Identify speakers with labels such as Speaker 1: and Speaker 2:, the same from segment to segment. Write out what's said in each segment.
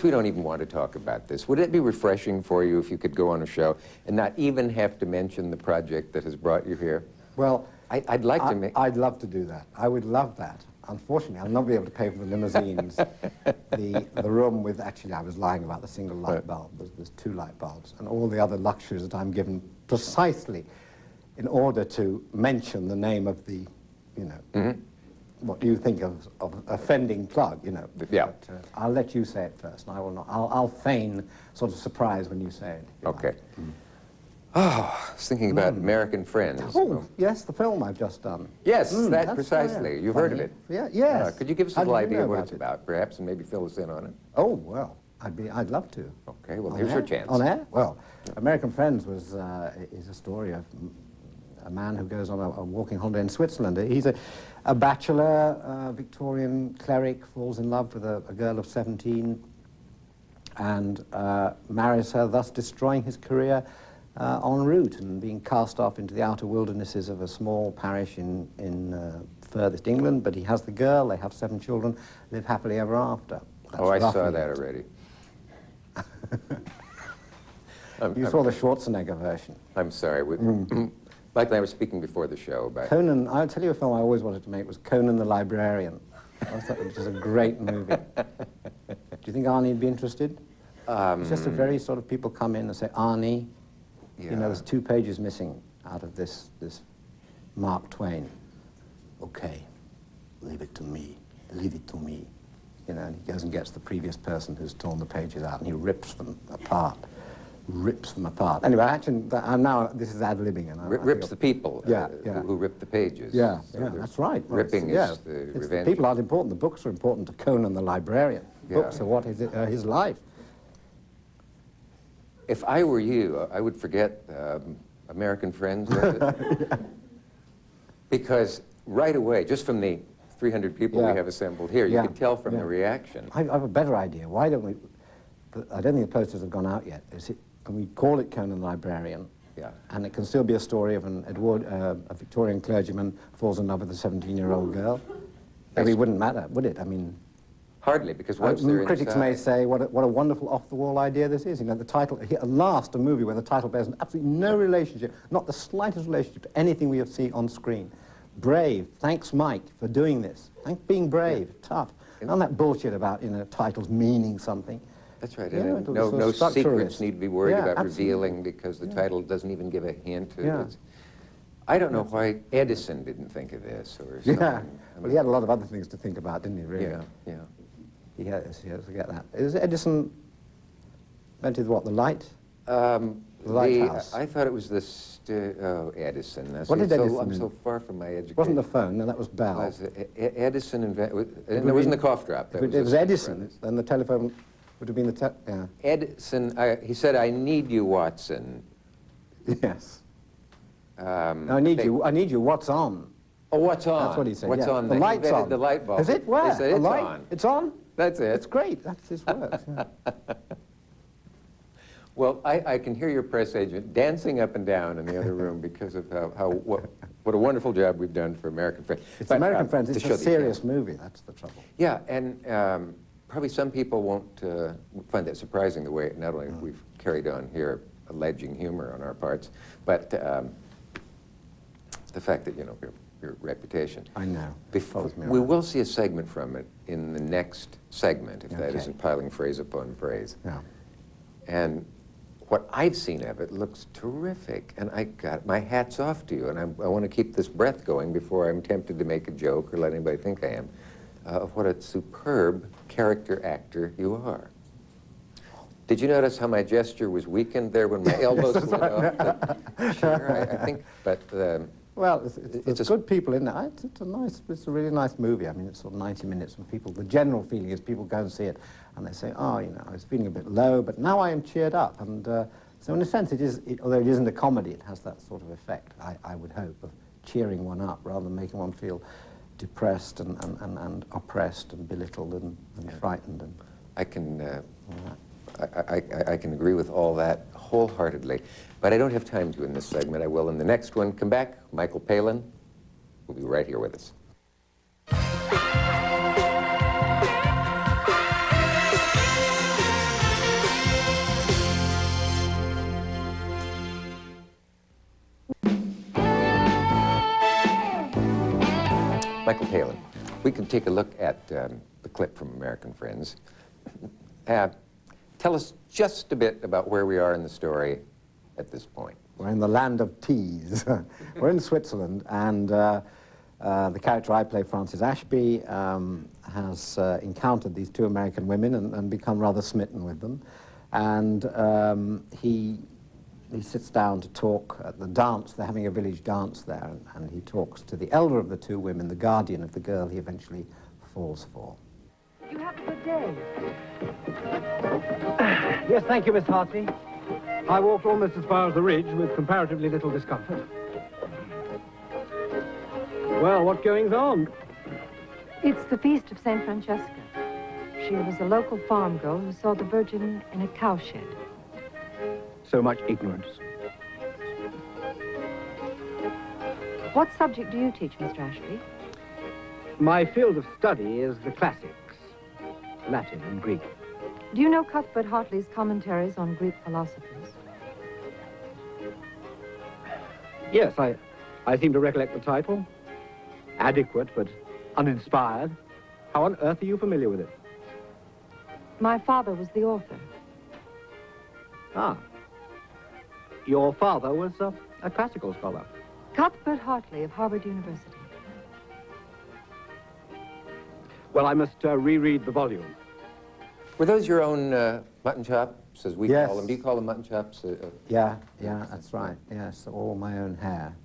Speaker 1: We don't even want to talk about this. Would it be refreshing for you if you could go on a show and not even have to mention the project that has brought you here?
Speaker 2: Well,
Speaker 1: I'd like to make...
Speaker 2: I'd love to do that. I would love that. Unfortunately, I'll not be able to pay for the limousines. the room with, actually, I was lying about the single light bulb. There's 2 light bulbs, and all the other luxuries that I'm given precisely in order to mention the name of the, you know, what you think of offending plug, you know.
Speaker 1: Yeah.
Speaker 2: But, I'll let you say it first, and I will not. I'll feign sort of surprise when you say it.
Speaker 1: Okay.
Speaker 2: Like.
Speaker 1: Oh, I was thinking about American Friends.
Speaker 2: Oh, yes, the film I've just done.
Speaker 1: Yes, that precisely. You've heard of it.
Speaker 2: Yeah, yes.
Speaker 1: Could you give us a little idea of what it's
Speaker 2: it?
Speaker 1: about, perhaps, and maybe fill us in on it?
Speaker 2: Oh, well, I'd love to.
Speaker 1: Okay, well,
Speaker 2: On
Speaker 1: here's
Speaker 2: air?
Speaker 1: your chance.
Speaker 2: On air? Well, American Friends is a story of a man who goes on a walking holiday in Switzerland. He's a bachelor, Victorian cleric, falls in love with a girl of 17 and marries her, thus destroying his career en route and being cast off into the outer wildernesses of a small parish in furthest England. But he has the girl, they have 7 children, live happily ever after. That's
Speaker 1: I saw
Speaker 2: roughly
Speaker 1: that
Speaker 2: it.
Speaker 1: already.
Speaker 2: You saw the Schwarzenegger version.
Speaker 1: I'm sorry. Like I was speaking before the show about...
Speaker 2: Conan, I'll tell you a film I always wanted to make was Conan the Librarian. I thought it was a great movie. Do you think Arnie would be interested? It's just a very sort of, people come in and say, Arnie, you know, there's 2 pages missing out of this Mark Twain. Okay, leave it to me, leave it to me. You know, and he goes and gets the previous person who's torn the pages out and he rips them apart. Anyway, actually, now this is ad-libbing.
Speaker 1: rips the people who rip the pages.
Speaker 2: Yeah,
Speaker 1: So
Speaker 2: that's right. Well,
Speaker 1: ripping is the revenge.
Speaker 2: The people aren't important. The books are important to Conan the Librarian. Books are what is his life.
Speaker 1: If I were you, I would forget American Friends, was it? Because right away, just from the 300 people we have assembled here, you can tell from the reaction.
Speaker 2: I have a better idea. Why don't we... I don't think the posters have gone out yet. Can we call it Conan the Librarian?
Speaker 1: Yeah.
Speaker 2: And it can still be a story of a Victorian clergyman falls in love with a 17-year-old girl. Maybe it wouldn't matter, would it? I mean...
Speaker 1: Hardly, because once they're
Speaker 2: critics may say what a wonderful off-the-wall idea this is. You know, the title, at last, a movie where the title bears absolutely no relationship, not the slightest relationship to anything we have seen on screen. Brave, thanks Mike for doing this. Thanks being brave, tough. None of that bullshit about, you know, titles meaning something.
Speaker 1: That's right.
Speaker 2: Yeah,
Speaker 1: no secrets need to be worried about
Speaker 2: absolutely.
Speaker 1: revealing because the title doesn't even give a hint. I don't know why Edison didn't think of this or something.
Speaker 2: Yeah, well, he had a lot of other things to think about, didn't he, really?
Speaker 1: Yeah.
Speaker 2: He has to get that. Is Edison invented what, the light? The lighthouse.
Speaker 1: I thought it was Edison.
Speaker 2: What did Edison
Speaker 1: I'm so far from my education.
Speaker 2: It wasn't the phone, no, that was Bell.
Speaker 1: Edison invented... It wasn't the cough drop.
Speaker 2: If it was Edison, then the telephone would have been the...
Speaker 1: Edison, he said, I need you, Watson.
Speaker 2: Yes. I need you, what's on?
Speaker 1: Oh, what's on?
Speaker 2: That's what he said.
Speaker 1: What's on?
Speaker 2: The light's on.
Speaker 1: The light bulb.
Speaker 2: Is it? Where?
Speaker 1: He said, it's
Speaker 2: light?
Speaker 1: on.
Speaker 2: It's on?
Speaker 1: That's it.
Speaker 2: It's great. That's his words. Yeah.
Speaker 1: Well, I can hear your press agent dancing up and down in the other room because of what a wonderful job we've done for American Friends.
Speaker 2: It's American Friends. It's a serious movie. That's the trouble.
Speaker 1: Yeah, and probably some people won't find that surprising, the way not only we've carried on here alleging humor on our parts, but the fact that, you know, your reputation.
Speaker 2: I know.
Speaker 1: We will see a segment from it in the next segment, if that isn't piling phrase upon phrase.
Speaker 2: Yeah.
Speaker 1: And what I've seen of it looks terrific, and my hat's off to you, and I want to keep this breath going before I'm tempted to make a joke or let anybody think I am, of what a superb character actor you are. Did you notice how my gesture was weakened there when my elbows went off the chair? I think, but...
Speaker 2: well, it's good people in there. It's a really nice movie. I mean, it's sort of 90 minutes, and the general feeling is people go and see it, and they say, oh, you know, I was feeling a bit low, but now I am cheered up. And so in a sense, although it isn't a comedy, it has that sort of effect, I would hope, of cheering one up rather than making one feel depressed and oppressed and belittled and frightened. And
Speaker 1: I can agree with all that wholeheartedly, but I don't have time to in this segment. I will in the next one. Come back, Michael Palin will be right here with us. Michael Palin, we can take a look at the clip from American Friends. Tell us just a bit about where we are in the story at this point.
Speaker 2: We're in the land of teas. We're in Switzerland, and the character I play, Francis Ashby, has encountered these two American women and become rather smitten with them. And he sits down to talk at the dance. They're having a village dance there, and he talks to the elder of the two women, the guardian of the girl he eventually falls for.
Speaker 3: You have a good day.
Speaker 4: Yes, thank you, Miss Hartley. I walked almost as far as the ridge with comparatively little discomfort. Well, what goings on?
Speaker 3: It's the feast of St. Francesca. She was a local farm girl who saw the Virgin in a cowshed.
Speaker 4: So much ignorance.
Speaker 3: What subject do you teach, Mr. Ashby?
Speaker 4: My field of study is the classics, Latin and Greek.
Speaker 3: Do you know Cuthbert Hartley's commentaries on Greek philosophers?
Speaker 4: Yes, I seem to recollect the title. Adequate, but uninspired. How on earth are you familiar with it?
Speaker 3: My father was the author.
Speaker 4: Ah. Your father was a classical scholar.
Speaker 3: Cuthbert Hartley of Harvard University.
Speaker 4: Well, I must reread the volume.
Speaker 1: Were those your own mutton chops, as we
Speaker 2: Yes.
Speaker 1: call them? Do you call them mutton chops?
Speaker 2: Yeah, that's right. Yes, all my own hair.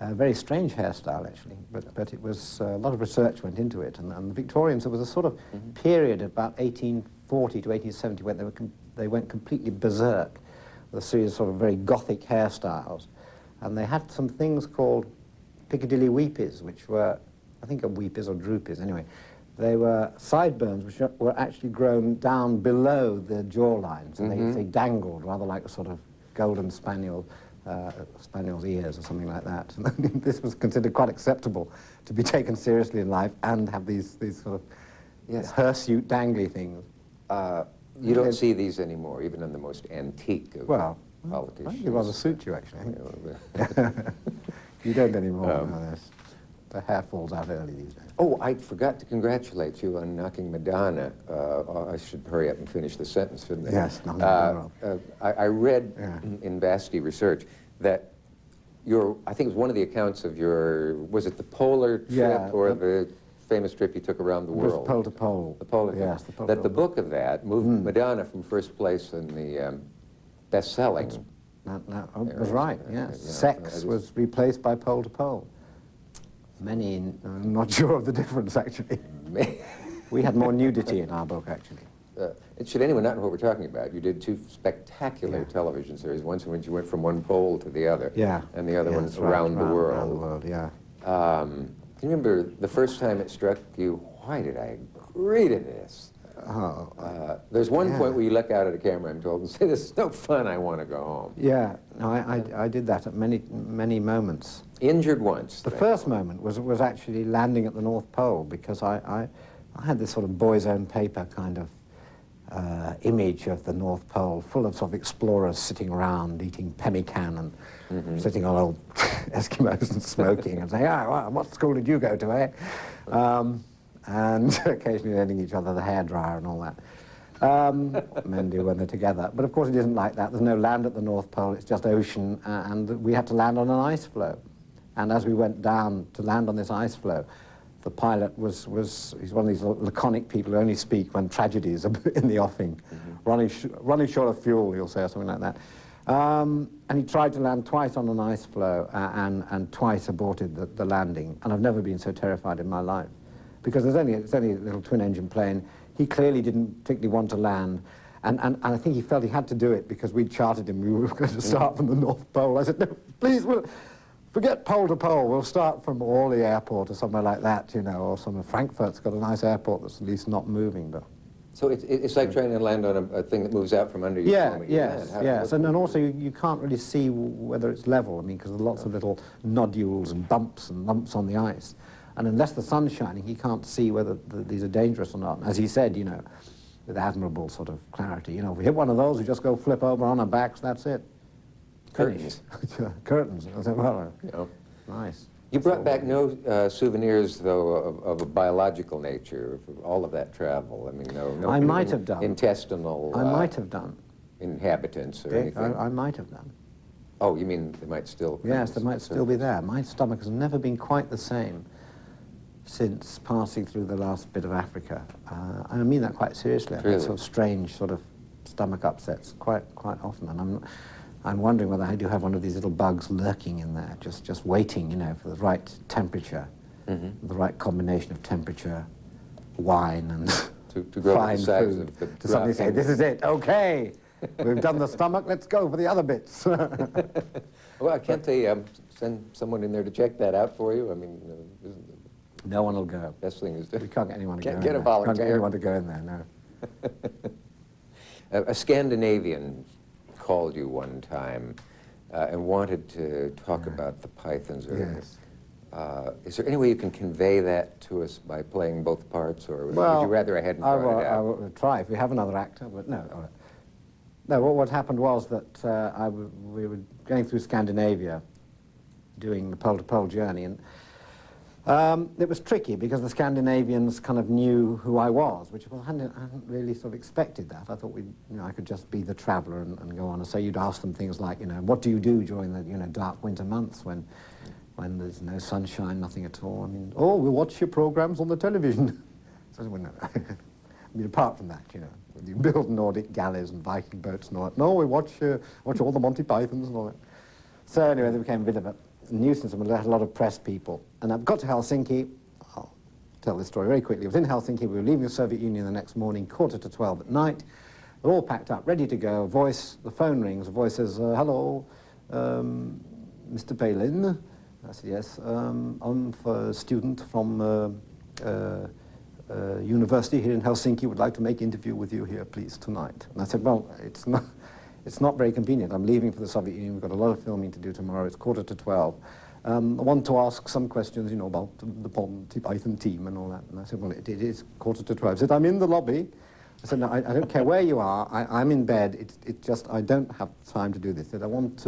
Speaker 2: A very strange hairstyle, actually, but it was, a lot of research went into it, and the Victorians, there was a sort of period about 1840 to 1870 when they went completely berserk with a series of sort of very Gothic hairstyles, and they had some things called Piccadilly weepies, which were, I think, weepies or droopies, anyway. They were sideburns which were actually grown down below the jawline, so they dangled rather like a sort of golden spaniel's ears or something like that. This was considered quite acceptable to be taken seriously in life and have these sort of hirsute dangly things.
Speaker 1: You don't see these anymore, even in the most antique of politicians.
Speaker 2: I think it rather suit you, actually. You don't anymore. No, the hair falls out early these days.
Speaker 1: Oh, I forgot to congratulate you on knocking Madonna. I should hurry up and finish the sentence, shouldn't I?
Speaker 2: Yes, knocking Madonna.
Speaker 1: I read in Basti research that I think it was one of the accounts of was it the polar trip or the famous trip you took around the world?
Speaker 2: It was pole to pole.
Speaker 1: The polar trip.
Speaker 2: Yes, the pole
Speaker 1: That the book of that moved Madonna from first place in the best-selling.
Speaker 2: That was right, yes. Sex was replaced by pole to pole. Many, I'm not sure of the difference, actually. We had more nudity in our book, actually.
Speaker 1: Should anyone not know what we're talking about, you did two spectacular television series, once in which you went from one pole to the other, and the other one around the world.
Speaker 2: Around the world, yeah.
Speaker 1: Can you remember the first time it struck you, why did I agree to this? There's one point where you look out at a camera, I'm told, and say, this is no fun, I want to go home.
Speaker 2: Yeah, no, I did that at many moments.
Speaker 1: Injured once.
Speaker 2: The first moment was actually landing at the North Pole, because I had this sort of boy's own paper kind of image of the North Pole, full of sort of explorers sitting around eating pemmican and sitting on old Eskimos and smoking and saying, well, what school did you go to, eh? And occasionally lending each other the hairdryer and all that. Men do when they're together. But of course it isn't like that. There's no land at the North Pole, it's just ocean, and we had to land on an ice floe. And as we went down to land on this ice floe, the pilot he's one of these laconic people who only speak when tragedies are in the offing. Running short of fuel, he'll say, or something like that. And he tried to land twice on an ice floe and twice aborted the landing. And I've never been so terrified in my life. Because it's only a little twin-engine plane. He clearly didn't particularly want to land. And I think he felt he had to do it because we'd chartered him. We were going to start from the North Pole. I said, no, please, forget pole to pole. We'll start from Orly Airport or somewhere like that, you know, or somewhere. Frankfurt's got a nice airport that's at least not moving. But
Speaker 1: so it's like trying to land on a thing that moves out from under you.
Speaker 2: Yes. And also you can't really see whether it's level. I mean, because there's lots of little nodules and bumps and lumps on the ice. And unless the sun's shining, he can't see whether these are dangerous or not. And as he said, you know, with admirable sort of clarity, you know, if we hit one of those, we just go flip over on our backs, that's it.
Speaker 1: Curtains.
Speaker 2: Curtains. I said, well,
Speaker 1: you know.
Speaker 2: nice.
Speaker 1: You brought back no souvenirs, though, of a biological nature, of all of that travel. I mean, no
Speaker 2: I might have done.
Speaker 1: Intestinal
Speaker 2: I might have done.
Speaker 1: Inhabitants or
Speaker 2: Dick,
Speaker 1: anything.
Speaker 2: I might have done.
Speaker 1: Oh, you mean they might still...
Speaker 2: Yes, they might still be there. My stomach has never been quite the same since passing through the last bit of Africa. And I mean that quite seriously. I get sort of strange sort of stomach upsets quite often. And I'm wondering whether I do have one of these little bugs lurking in there, just waiting, you know, for the right temperature, the right combination of temperature, wine, and
Speaker 1: to grow
Speaker 2: fine
Speaker 1: the size
Speaker 2: food.
Speaker 1: of the
Speaker 2: To suddenly say, this is it, okay, we've done the stomach, let's go for the other bits.
Speaker 1: Well, can't they send someone in there to check that out for you? I mean,
Speaker 2: No one will go.
Speaker 1: best thing is to...
Speaker 2: We can't get anyone to go in
Speaker 1: Get a
Speaker 2: there.
Speaker 1: volunteer.
Speaker 2: Can't get anyone to go in there, no.
Speaker 1: A Scandinavian called you one time and wanted to talk about the pythons.
Speaker 2: Yes.
Speaker 1: Is there any way you can convey that to us by playing both parts, or would you rather I hadn't brought it
Speaker 2: I
Speaker 1: out?
Speaker 2: will try if we have another actor, but no. All right. No, what happened was that we were going through Scandinavia, doing the pole-to-pole journey, and it was tricky because the Scandinavians kind of knew who I was, which I hadn't really sort of expected that. I thought I could just be the traveller and go on. And so you'd ask them things like, what do you do during the dark winter months when there's no sunshine, nothing at all? I mean, oh, we'll watch your programs on the television. So I said, well, no. I mean, apart from that, you build Nordic galleys and Viking boats and all that. No, we watch all the Monty Pythons and all that. So anyway, there became a bit of a nuisance, and we had a lot of press people. And I got to Helsinki. I'll tell this story very quickly. I was in Helsinki. We were leaving the Soviet Union the next morning, 11:45 at night. We're all packed up, ready to go. The phone rings. A voice says, hello, Mr. Palin. I said, yes, I'm a student from university here in Helsinki. Would like to make an interview with you here, please, tonight. And I said, well, it's not very convenient. I'm leaving for the Soviet Union. We've got a lot of filming to do tomorrow. It's 11:45. I want to ask some questions, about the Monty Python team and all that. And I said, well, it is 11:45. I said, I'm in the lobby. I said, no, I don't care where you are. I'm in bed. It's just, I don't have time to do this. I said, I want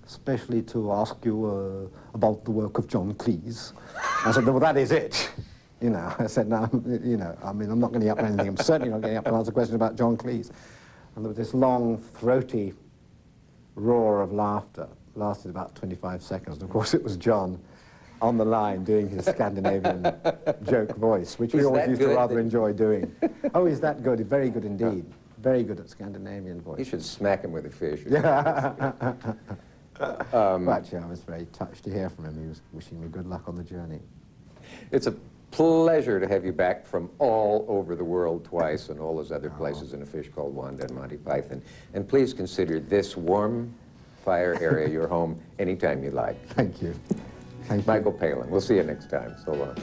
Speaker 2: especially to ask you about the work of John Cleese. I said, well, that is it. I said, no, I mean, I'm not getting up for anything. I'm certainly not getting up to answer questions about John Cleese. And there was this long, throaty roar of laughter. Lasted about 25 seconds. And of course, it was John on the line doing his Scandinavian joke voice, which we always used to rather enjoy doing. Oh, he's that good? Very good indeed. Very good at Scandinavian voice.
Speaker 1: You should smack him with a fish.
Speaker 2: Well, actually, I was very touched to hear from him. He was wishing me good luck on the journey.
Speaker 1: It's a pleasure to have you back from all over the world twice and all those other places in A Fish Called Wanda and Monty Python. And please consider this warm fire area your home anytime you like.
Speaker 2: Thank you. Thank you.
Speaker 1: Michael Palin. We'll see you next time. So long.